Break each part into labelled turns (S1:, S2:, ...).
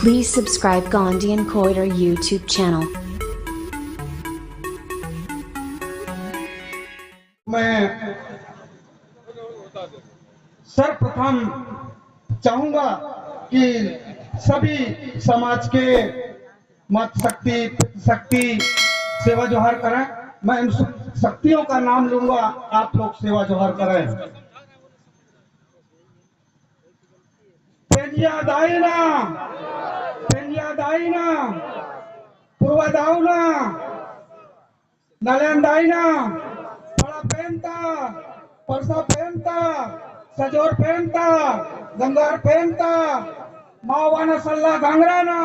S1: Please subscribe Gondian Koiter YouTube channel.
S2: मैं सर्वप्रथम चाहूंगा कि सभी समाज के मत शक्ति सेवा जोहार करें। मैं इन शक्तियों का नाम लूंगा, आप लोग सेवा जोहार करें। पेंजिया दाइना, पेंजिया दाइना, पूर्वा दाउना, नलन दाइना, बड़ा पेंता, परसा पेंता, सजोर पेंता, गंगार पेंता, मावाना सल्ला गांगराना,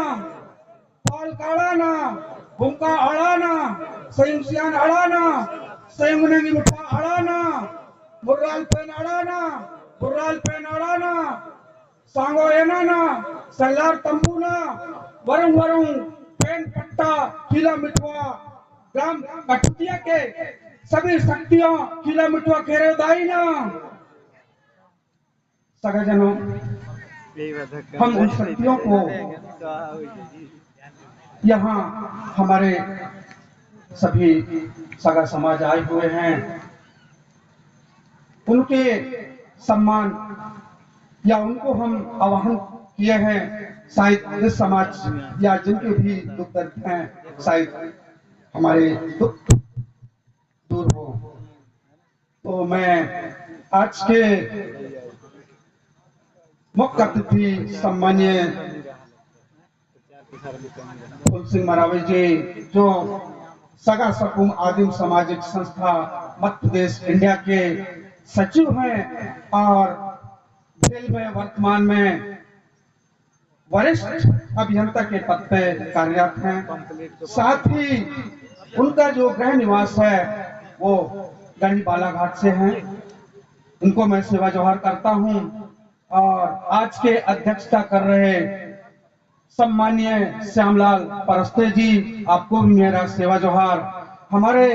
S2: पाल काड़ाना, भूमका अड़ाना, सयंसियान अड़ाना, सयंगनेगी मुठा अड़ाना, बुर्राल पेन अड़ाना, बुर्राल पेन अड़ाना, सांगो एनाना, सल्लार तंबूना, वरुण वरुण पेन पट्टा, किला मिठवा, ग्राम कठुतिया के सभी शक्तियों किला मिठवा केरे दाइना। सगाजनों, हम उन शक्तियों को यहाँ हमारे सभी सगा समाज आए हुए हैं, उनके सम्मान या उनको हम आह्वान किए हैं। शायद इस समाज या जिनके भी दुख दर्द हैं, शायद हमारे दुख दूर हो। तो मैं आज के मुख्य अतिथि सम्मानीय फूल सिंह मरावी जी, जो सगा सकुम आदिम सामाजिक संस्था मध्य प्रदेश इंडिया के सचिव हैं और जेल में वर्तमान में वरिष्ठ अभियंता के पद पे कार्यरत हैं। साथ ही उनका जो गृह निवास है वो गढ़ी बालाघाट से है। उनको मैं सेवा जोहार करता हूं। और आज के अध्यक्षता कर रहे सम्मानीय श्यामलाल परस्ते जी, आपको भी मेरा सेवा जोहार। हमारे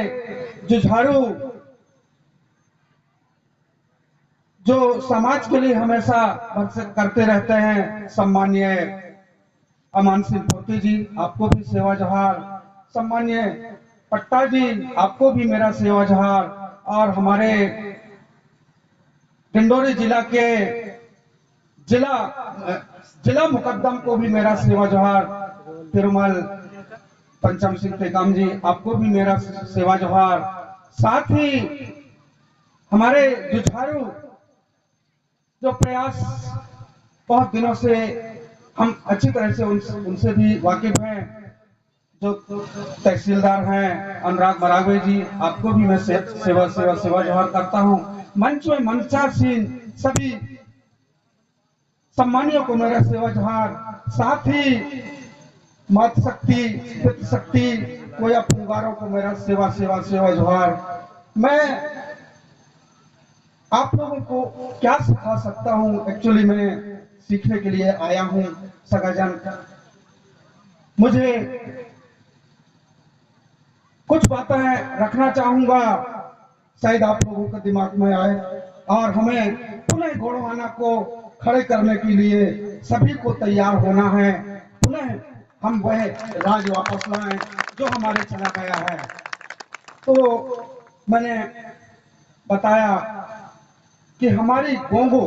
S2: जुझारू जो समाज के लिए हमेशा भरसक करते रहते हैं, सम्मानीय अमान सिंह पोती जी, आपको भी सेवा जोहार। सम्मानीय पट्टा जी, आपको भी मेरा सेवा जोहार। और हमारे डिंडोरी जिला के जिला मुकद्दम को भी मेरा सेवा जोहार। तिरुमल पंचम सिंह टेकाम जी, आपको भी मेरा सेवा जोहार। साथ ही हमारे जुझारू जो प्रयास बहुत दिनों से हम अच्छी तरह से उनसे भी वाकिफ हैं, जो तहसीलदार हैं अनुराग मरावे जी, आपको भी मैं सेवा जोहार करता हूं। मंच में मंचासीन सभी सम्मानियों को मेरा सेवा जोहार। साथ ही मत शक्ति कोया पुंगारों को मेरा सेवा जोहार। मैं आप लोगों को क्या सिखा सकता हूं, एक्चुअली मैं सीखने के लिए आया हूं। सगाजन, मुझे कुछ बातें रखना चाहूंगा, शायद आप लोगों के दिमाग में आए। और हमें पुनः गोड़वाना को खड़े करने के लिए सभी को तैयार होना है। पुनः हम वह राज वापस लाएं जो हमारे चला गया है। तो मैंने बताया कि हमारी गोंगो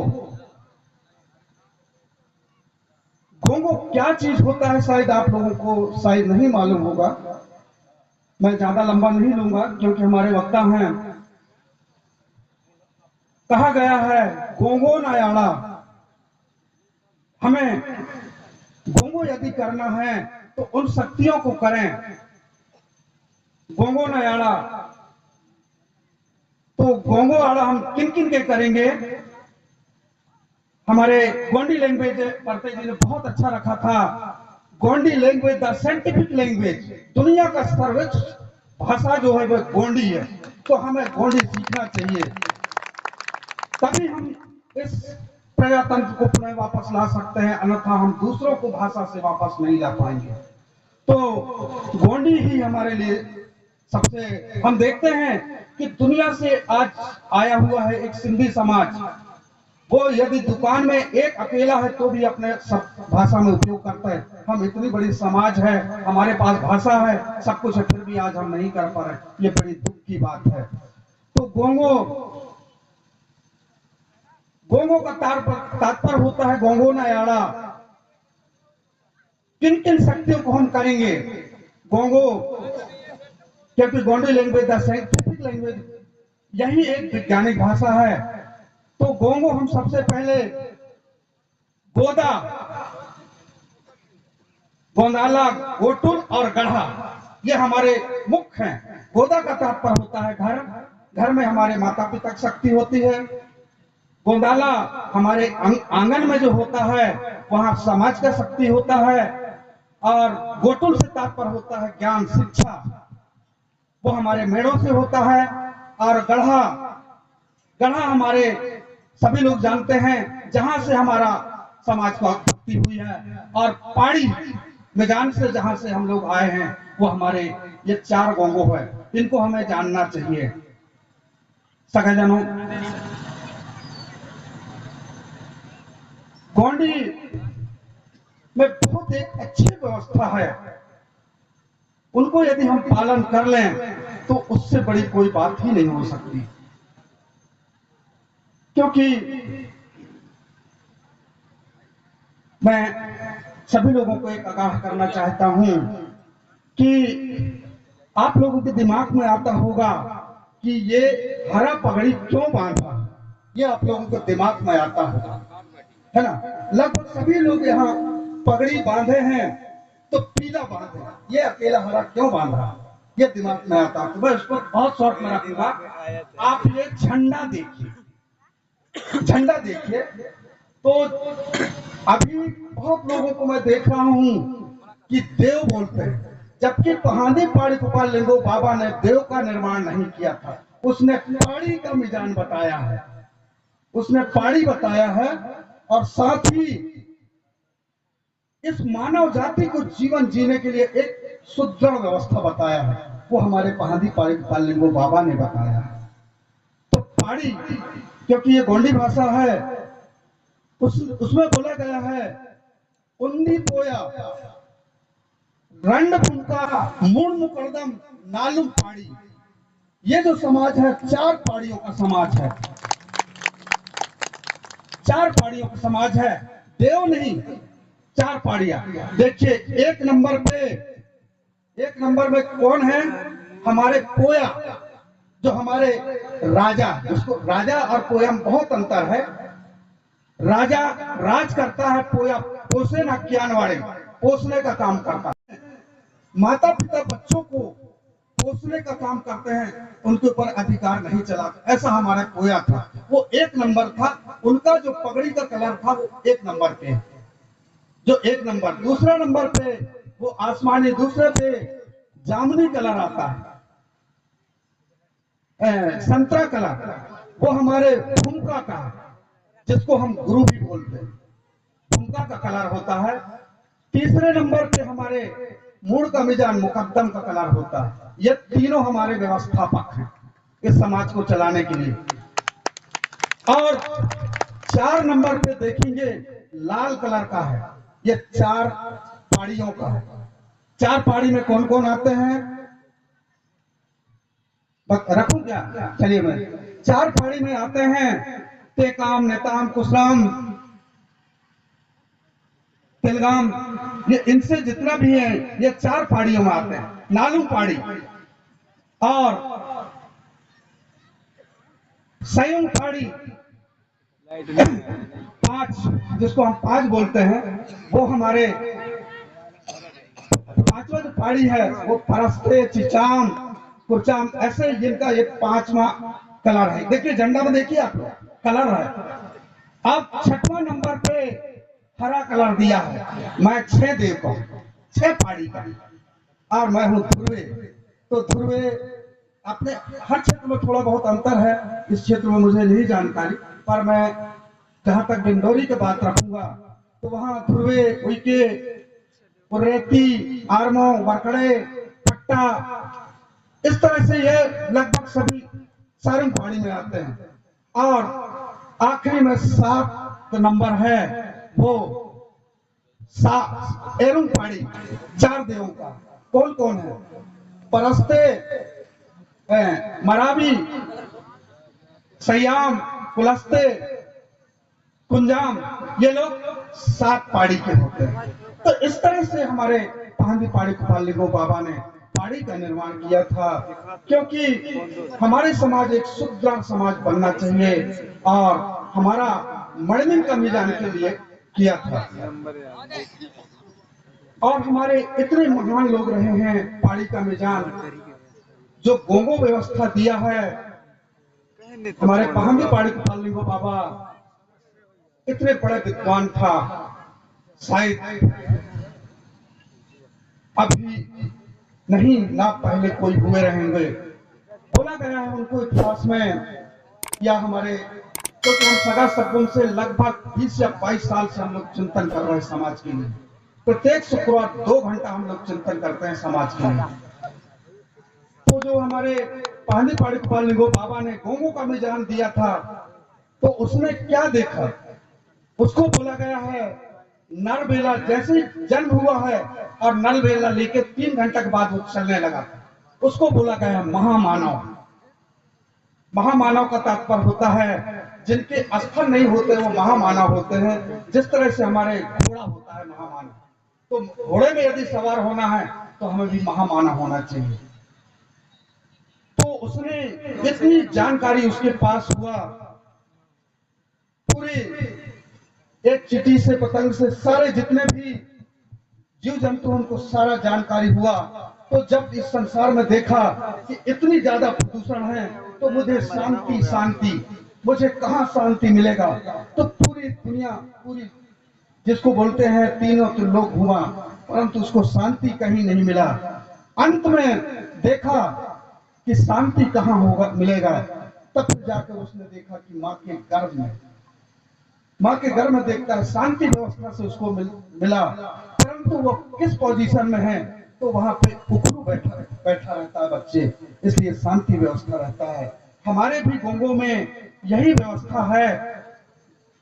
S2: क्या चीज होता है, शायद आप लोगों को शायद नहीं मालूम होगा। मैं ज्यादा लंबा नहीं लूंगा क्योंकि हमारे वक्ता हैं। कहा गया है गोंगो नयाड़ा, हमें गोंगो यदि करना है तो उन शक्तियों को करें। गोंगो नयाड़ा, तो गोंगो आड़ा हम किन किन के करेंगे? हमारे गोंडी लैंग्वेज परते जी ने बहुत अच्छा रखा था। Gondi language the scientific language, दुनिया का सर्वोच्च भाषा जो है वह गोंडी है। तो हमें गोंडी सीखना चाहिए, तभी हम इस प्रजातंत्र को पुनः वापस ला सकते हैं, अन्यथा हम दूसरों को भाषा से वापस नहीं ला पाएंगे। तो गोंडी ही हमारे लिए सबसे, हम देखते हैं कि दुनिया से आज आया हुआ है एक सिंधी समाज, वो यदि दुकान में एक अकेला है तो भी अपने सब भाषा में उपयोग करते हैं। हम इतनी बड़ी समाज है, हमारे पास भाषा है, सब कुछ है, फिर भी आज हम नहीं कर पा रहे, ये बड़ी दुख की बात है। तो गोंगो गोंगो का तात्पर्य होता है गोंगो ना याड़ा। किन किन शक्तियों को हम करेंगे गोंगो, क्योंकि Gondi language the scientific language, यही एक वैज्ञानिक भाषा है। तो गोंगो हम सबसे पहले गोदा, गोंदाला, गोटुल और गढ़ा, ये हमारे मुख्य हैं। गोदा का तात्पर्य होता है घर, घर में हमारे माता पिता की शक्ति होती है। गोंदाला हमारे आंगन में जो होता है वहां समाज का शक्ति होता है। और गोटुल से तात्पर्य होता है ज्ञान शिक्षा, वो हमारे मेड़ों से होता है। और गढ़ा, गढ़ा हमारे सभी लोग जानते हैं जहां से हमारा समाज को उत्पत्ति हुई है। और पहाड़ी मैदान से जहां से हम लोग आए हैं वो हमारे ये 4 गोंगो है, इनको हमें जानना चाहिए। सगाजनों, गोंडी में बहुत एक अच्छी व्यवस्था है, उनको यदि हम पालन कर लें तो उससे बड़ी कोई बात ही नहीं हो सकती। क्योंकि मैं सभी लोगों को एक आगाह करना चाहता हूं कि आप लोगों के दिमाग में आता होगा कि ये हरा पगड़ी क्यों बांधा, ये आप लोगों के दिमाग में आता होगा, है ना। लगभग सभी लोग यहाँ पगड़ी बांधे हैं तो पीला बांधे, ये अकेला हरा क्यों बांधा, ये दिमाग में आता। तो मैं उसको बहुत शॉर्ट में रखूंगा। आप ये झंडा देखिए, झंडा देखिए। तो अभी बहुत लोगों को मैं देख रहा हूं कि देव बोलते हैं, जबकि पहाड़ी पहाड़ी गोपाल लिंगो बाबा ने देव का निर्माण नहीं किया था, उसने पहाड़ी का मिजान बताया है, उसने पहाड़ी बताया है। और साथ ही इस मानव जाति को जीवन जीने के लिए एक सुदृढ़ व्यवस्था बताया है, वो हमारे पहाड़ी पहाड़ी गोपाल लिंगो बाबा ने बताया है। तो पहाड़ी, क्योंकि ये गोंडी भाषा है, उसमें बोला गया है उन्नी पोया रंड फुंका मूड मुकरदम नालुम पहाड़ी। ये जो समाज है 4 पहाड़ियों का समाज है, 4 पहाड़ियों का समाज है, देव नहीं 4 पहाड़ियां। देखिए एक नंबर में कौन है, हमारे पोया, जो हमारे राजा, जिसको राजा और पोया में बहुत अंतर है। राजा राज करता है, पोया पोषे ना कियानवाड़े, पोषने का काम करता है। माता पिता बच्चों को पोषने का काम करते हैं, उनके ऊपर अधिकार नहीं चलाते। ऐसा हमारा पोया था, वो 1 नंबर था। उनका जो पगड़ी का कलर था वो 1 नंबर पे, जो 1 नंबर। दूसरा नंबर पे वो आसमानी, दूसरे पे जामुनी कलर आता है, संतरा कलर, वो हमारे भूमका का, जिसको हम गुरु भी बोलते हैं, भूमका का कलर होता है। तीसरे नंबर पे हमारे मूड का मिजान मुकद्दम का कलर होता है। ये तीनों हमारे व्यवस्थापक हैं इस समाज को चलाने के लिए। और 4 नंबर पे देखेंगे लाल कलर का है, ये 4 पहाड़ियों का है। 4 पहाड़ी में कौन कौन आते हैं, रखूं क्या, चलिए मैं 4 पहाड़ी में आते हैं तेकाम, नेताम, कुसलाम, तिलगाम, ये इनसे जितना भी है ये 4 पहाड़ियों में आते हैं। नालुम पहाड़ी और सयुंग पहाड़ी 5, जिसको हम 5 बोलते हैं, वो हमारे 5वां जो पहाड़ी है वो परस्ते, चिचाम, कुरचाम, ऐसे जिनका ये 5वां कलर है। देखिए झंडा में देखिए आप लोग कलर है। अब 6वां नंबर पे हरा कलर दिया है। मैं 6 देव को 6 पहाड़ी का, और मैं हूँ ध्रुवे। तो ध्रुवे अपने हर क्षेत्र में थोड़ा बहुत अंतर है, इस क्षेत्र में मुझे नहीं जानकारी, पर मैं जहां तक डिंडोरी की बात रखूंगा तो वहां ध्रुवे, उइके, उरेती, आरमो, बरकड़े, पट्टा, इस तरह से ये लगभग सभी सारंग पहाड़ी में आते हैं। और आखिरी में 7 नंबर है वो एरुंग पाड़ी 4 देवों का कौन कौन है? परस्ते, मरावी, सयाम, कुलस्ते, कुंजाम, ये लोग 7 पाड़ी के होते हैं। तो इस तरह से हमारे पाहंदी पाड़ी गोपाल लिंगो बाबा ने पाड़ी का निर्माण किया था, क्योंकि हमारे समाज एक सुदृढ़ समाज बनना चाहिए और हमारा मणिमिन का मिजान के लिए किया था। और हमारे इतने महान लोग रहे हैं पाड़ी का मिजान, जो गोंगो व्यवस्था दिया है। हमारे पाहंदी पाड़ी गोपाल लिंगो बाबा इतने बड़े विद्वान था, शायद अभी नहीं ना पहले कोई हुए रहेंगे। बोला गया है उनको इतिहास में, या हमारे, क्योंकि हम सगा सकुम से लगभग 20 या 22 साल से हम लोग चिंतन कर रहे हैं समाज के लिए। प्रत्येक शुक्रवार 2 घंटा हम लोग चिंतन करते हैं समाज के लिए। तो जो हमारे पाहंदी पाड़ी गोपाल लिंगो बाबा ने गोंगो का मिजान दिया था, तो उसने क्या देखा? उसको बोला गया है नर बेला, जैसे जन्म हुआ है और नर बेला लेके 3 घंटे के बाद वो चलने लगा, उसको बोला गया है महामानव। महामानव का तात्पर्य होता है जिनके अस्त्र नहीं होते वो महामानव होते हैं। जिस तरह से हमारे घोड़ा होता है महामानव, तो घोड़े में यदि सवार होना है तो हमें भी महामानव होना चाहिए। तो उसने इतनी जानकारी उसके पास हुआ, पूरे एक चिट्ठी से, पतंग से, सारे जितने भी जीव जंतु उनको सारा जानकारी हुआ। तो जब इस संसार में देखा कि इतनी ज्यादा प्रदूषण है, तो मुझे शांति शांति, मुझे कहाँ शांति मिलेगा? तो पूरी दुनिया, पूरी जिसको बोलते हैं तीनों त्रिलोक घूमा, परंतु उसको शांति कहीं नहीं मिला। अंत में देखा कि शांति कहाँ होगा, मिलेगा। तब फिर जाकर उसने देखा कि माँ के गर्भ में, माँ के घर में देखता है शांति व्यवस्था से उसको मिला, परंतु वो किस पोजीशन में है? तो वहां पे उखरू बैठा रहता है बच्चे, इसलिए शांति व्यवस्था रहता है। हमारे भी गोंगो में यही व्यवस्था है।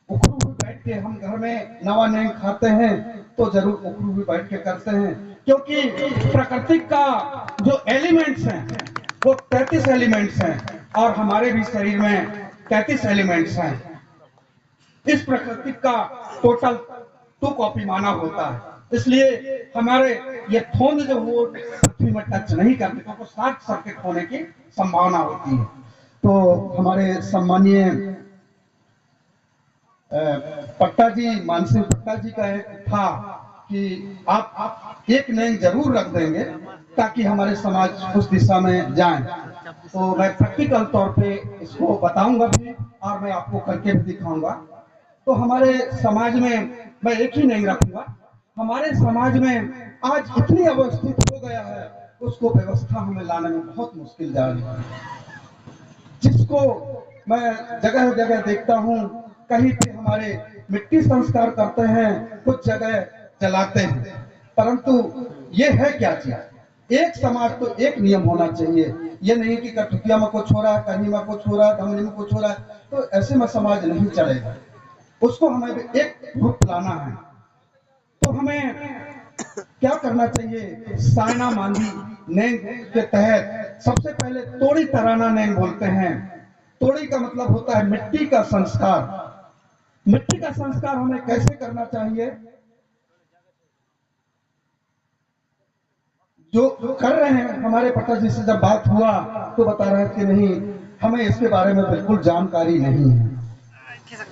S2: उखरू भी बैठ के हम घर में नवा नहीं खाते हैं तो जरूर उखरू भी बैठ के करते हैं, क्योंकि प्रकृति का जो एलिमेंट्स हैं वो 33 एलिमेंट्स हैं और हमारे भी शरीर में 33 एलिमेंट्स हैं। इस प्रकृति का टोटल 2 कॉपी माना होता है, इसलिए हमारे ये थोन जो वो पृथ्वी में टच नहीं करते, तो शॉर्ट सर्किट होने की संभावना होती है। तो हमारे सम्मानीय पट्टा जी, मानसिंह पट्टा जी का एक था कि आप एक नैंग जरूर रख देंगे ताकि हमारे समाज उस दिशा में जाए। तो मैं प्रैक्टिकल तौर पे इसको बताऊंगा भी और मैं आपको करके भी दिखाऊंगा। तो हमारे समाज में मैं एक ही नहीं रखूंगा। हमारे समाज में आज इतनी अवस्थित हो गया है, उसको व्यवस्था हमें लाने में बहुत मुश्किल जा रही है। जिसको मैं जगह जगह देखता हूँ, कहीं पे हमारे मिट्टी संस्कार करते हैं, कुछ जगह जलाते हैं, परंतु ये है क्या चीज? एक समाज तो एक नियम होना चाहिए। ये नहीं कि कठुकिया में कुछ हो रहा है, कहीं में कुछ हो रहा है, धमनी में कुछ हो रहा है, तो ऐसे में समाज नहीं चलेगा। उसको हमें एक रूप लाना है। तो हमें क्या करना चाहिए? सायना मांझी नैंग के तहत सबसे पहले तोड़ी तराना नैंग बोलते हैं। तोड़ी का मतलब होता है मिट्टी का संस्कार। मिट्टी का संस्कार हमें कैसे करना चाहिए? जो कर रहे हैं, हमारे पट्टा जी से जब बात हुआ तो बता रहे थे कि नहीं, हमें इसके बारे में बिल्कुल जानकारी नहीं है।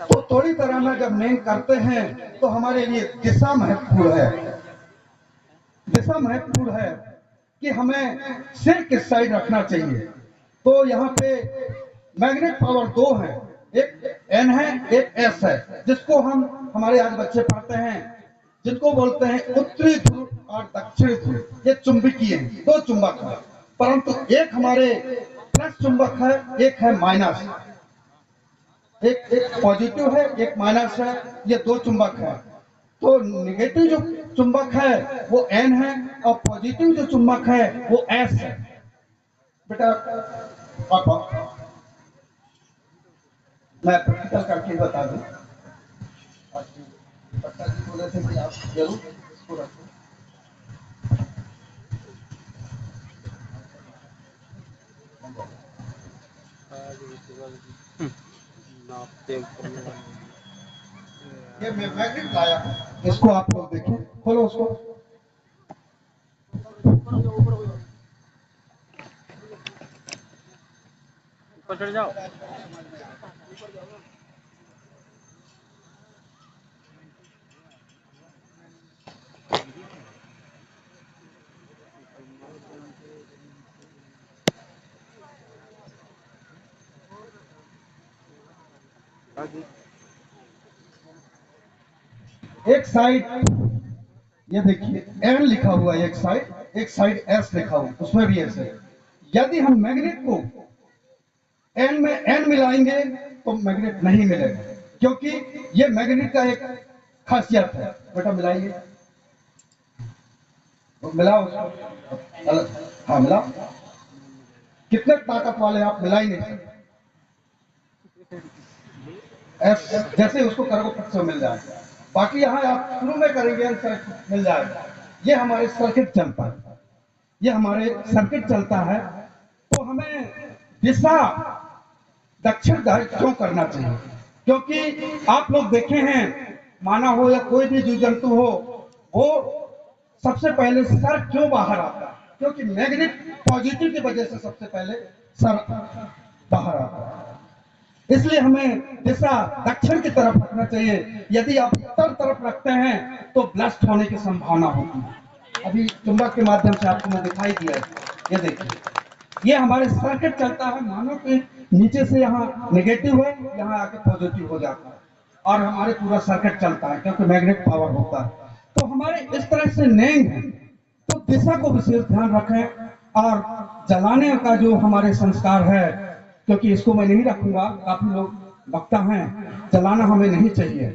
S2: तो थोड़ी तरह में जब नैंग करते हैं तो हमारे लिए दिशा महत्वपूर्ण है। दिशा महत्वपूर्ण है कि हमें सिर किस साइड रखना चाहिए। तो यहाँ पे मैग्नेट पावर 2 है, एक एन है, एक एस है, जिसको हम हमारे आज बच्चे पढ़ते हैं, जिनको बोलते हैं उत्तरी ध्रुव और दक्षिणी ध्रुव। ये चुंबकीय है, 2 चुंबक है, परंतु एक हमारे प्लस चुंबक है, एक है माइनस। एक पॉजिटिव है, एक माइनस है, ये 2 चुंबक है। तो निगेटिव जो चुंबक है वो एन है और पॉजिटिव जो चुंबक है वो एस है। बेटा पापा, मैं प्रैक्टिकल करके बता दूं। पट्टा जी बोले थे कि आप जरूर इसको रखें। ये मैं मैग्नेट लाया हूँ, इसको आप लोग देखें, खोलो उसको।
S3: ऊपर चढ़ जाओ।
S2: एक साइड ये देखिए एन लिखा हुआ है, एक साइड एस लिखा हुआ, उसमें भी ऐसे। यदि हम मैग्नेट को एन में एन मिलाएंगे तो मैग्नेट नहीं मिलेगा, क्योंकि ये मैग्नेट का एक खासियत है। बेटा मिलाइए, तो मिलाओ उसको। हाँ मिलाओ, कितने ताकत वाले आप मिला ही नहीं सकते। एस जैसे उसको करोगे फिर से मिल जाएगा। बाकी यहाँ आप शुरू में करेंगे सर्किट मिल जाएगा। ये हमारे सर्किट चलता है, ये हमारे सर्किट चलता है। तो हमें दिशा दक्षिण क्यों करना चाहिए? क्योंकि आप लोग देखे हैं, मानव हो या कोई भी जीव जंतु हो, वो सबसे पहले सर क्यों बाहर आता है? क्योंकि मैग्नेट पॉजिटिव की वजह से सबसे पहले सर बाहर आता है। इसलिए हमें दिशा दक्षिण की तरफ रखना चाहिए। यदि आप उत्तर तरफ रखते हैं तो ब्लास्ट होने की संभावना होती है। अभी चुंबक के माध्यम से आपको मैं दिखाई दिया है, ये देखिए, ये हमारे सर्किट चलता है। मानो कि नीचे से यहाँ नेगेटिव है, यहाँ आके पॉजिटिव हो जाता है और हमारे पूरा सर्किट चलता है, क्योंकि मैग्नेट पावर होता है। तो हमारे इस तरह से नेंग है, तो दिशा को विशेष ध्यान रखें। और जलाने का जो हमारे संस्कार है, क्योंकि इसको मैं नहीं रखूंगा, काफी लोग वक्ता हैं, जलाना हमें नहीं चाहिए।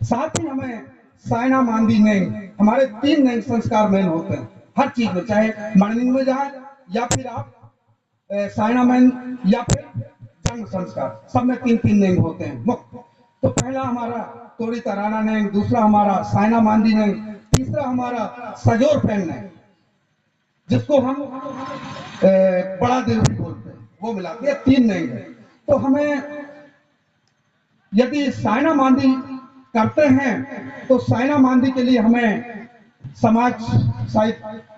S2: साथ ही हमें सायना मांदी नेंग, हमारे 3 नेंग संस्कार मेन होते हैं हर चीज में, चाहे मॉर्निंग में जाए या फिर आप सायना मैन या फिर जंग संस्कार, सब में 3-3 नेंग होते हैं मुख्य। तो पहला हमारा तोड़ी तराना नेंग, दूसरा हमारा सायना मांदी नेंग, तीसरा हमारा सजोर फैन नेंग, जिसको हम बड़ा दिल भी बोलते हैं, वो मिला के 3 नेंग है। तो हमें यदि सायना मांदी करते हैं तो सायना मांदी के लिए हमें समाज शायद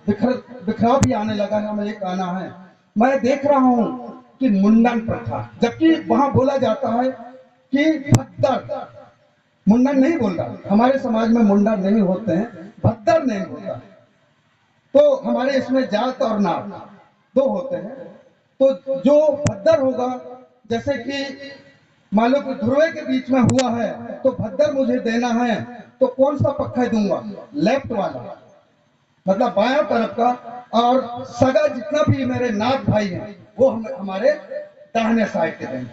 S2: बिखराव भी आने लगा है, हमें एक आना है। मैं देख रहा हूं कि मुंडन प्रथा, जबकि वहां बोला जाता है कि भद्दर, मुंडन नहीं बोल रहा, हमारे समाज में मुंडन नहीं होते हैं, भद्दर नहीं होता। तो हमारे इसमें जात और नात 2 होते हैं। तो जो भद्दर होगा, जैसे कि मान लो कि ध्रुवे के बीच में हुआ है तो भद्दर मुझे देना है, तो कौन सा पक्का दूंगा? लेफ्ट वाला, मतलब बाया तरफ का। और सगा जितना भी मेरे नाथ भाई हैं वो हमारे दाहिने साइड के देंगे।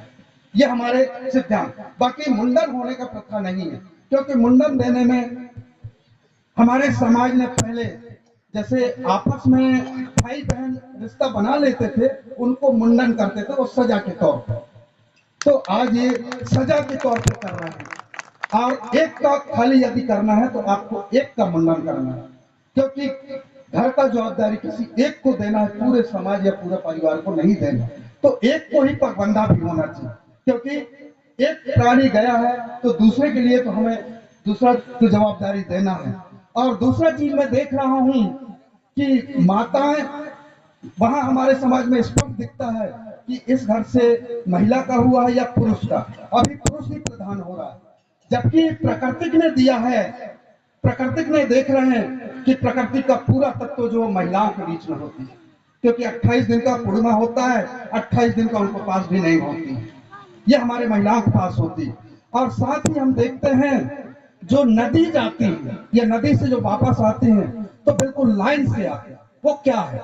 S2: ये हमारे सिद्धांत। बाकी मुंडन होने का प्रथा नहीं है, क्योंकि मुंडन देने में हमारे समाज ने पहले जैसे आपस में भाई बहन रिश्ता बना लेते थे, उनको मुंडन करते थे, वो सजा के तौर पर। तो आज ये सजा के तौर पर कर रहे हैं। और एक का खाली यदि करना है तो आपको एक का मुंडन करना है, क्योंकि घर का जवाबदारी किसी एक को देना है, पूरे समाज या पूरे परिवार को नहीं देना। तो एक को ही पगबंधा भी होना चाहिए, क्योंकि एक प्राणी गया है तो दूसरे के लिए तो हमें दूसरा की जवाबदारी देना है। और दूसरा चीज मैं देख रहा हूं कि माताएं, वहां हमारे समाज में स्पष्ट दिखता है कि इस घर से महिला का हुआ है या पुरुष का, अभी पुरुष ही प्रधान हो रहा है, जबकि प्राकृतिक ने दिया है। प्राकृतिक ने देख रहे हैं कि प्रकृति का पूरा तत्व जो महिलाओं के बीच में होती है, क्योंकि 28 दिन का पूर्णिमा होता है, 28 दिन का उनको पास भी नहीं होती, ये हमारे महिलाओं के पास होती। और साथ ही हम देखते हैं जो नदी जाती है या नदी से जो वापस आते हैं तो बिल्कुल लाइन से आते हैं। वो क्या है?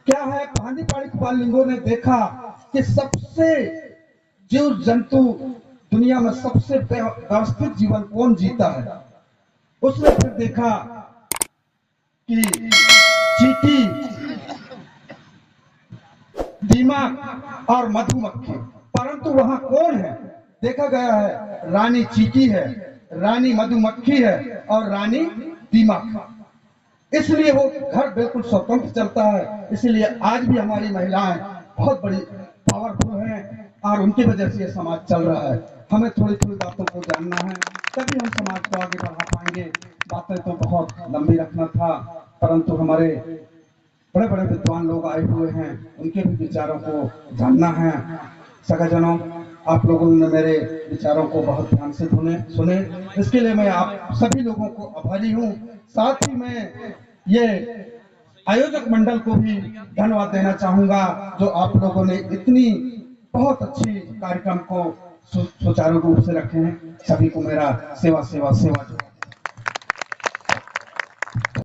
S2: क्या है? पानीपाड़ी बालिंगों ने देखा कि सबसे जीव जंतु दुनिया में सबसे व्यवस्थित जीवन कौन जीता है। उसने फिर देखा कि चींटी, दीमक और मधुमक्खी, परंतु वहां कौन है? देखा गया है रानी चींटी है, रानी मधुमक्खी है और रानी दीमक, इसलिए वो घर बिल्कुल स्वतंत्र चलता है। इसलिए आज भी हमारी महिलाएं बहुत बड़ी पावरफुल हैं और उनकी वजह से ये समाज चल रहा है। हमें थोड़ी थोड़ी बातों को जानना है, तभी हम समाज को आगे बढ़ा पाएंगे। बातें तो बहुत लंबी रखना था, परंतु हमारे बड़े बड़े विद्वान लोग आए हुए हैं, उनके भी विचारों को जानना है। सगाजनों, आप लोगों ने मेरे विचारों को बहुत ध्यान से सुने, इसके लिए मैं आप सभी लोगों को आभारी हूँ। साथ ही मैं ये आयोजक मंडल को भी धन्यवाद देना चाहूंगा, जो आप लोगों ने इतनी बहुत अच्छी कार्यक्रम को सुचारू रूप से रखे हैं। सभी को मेरा सेवा सेवा सेवा।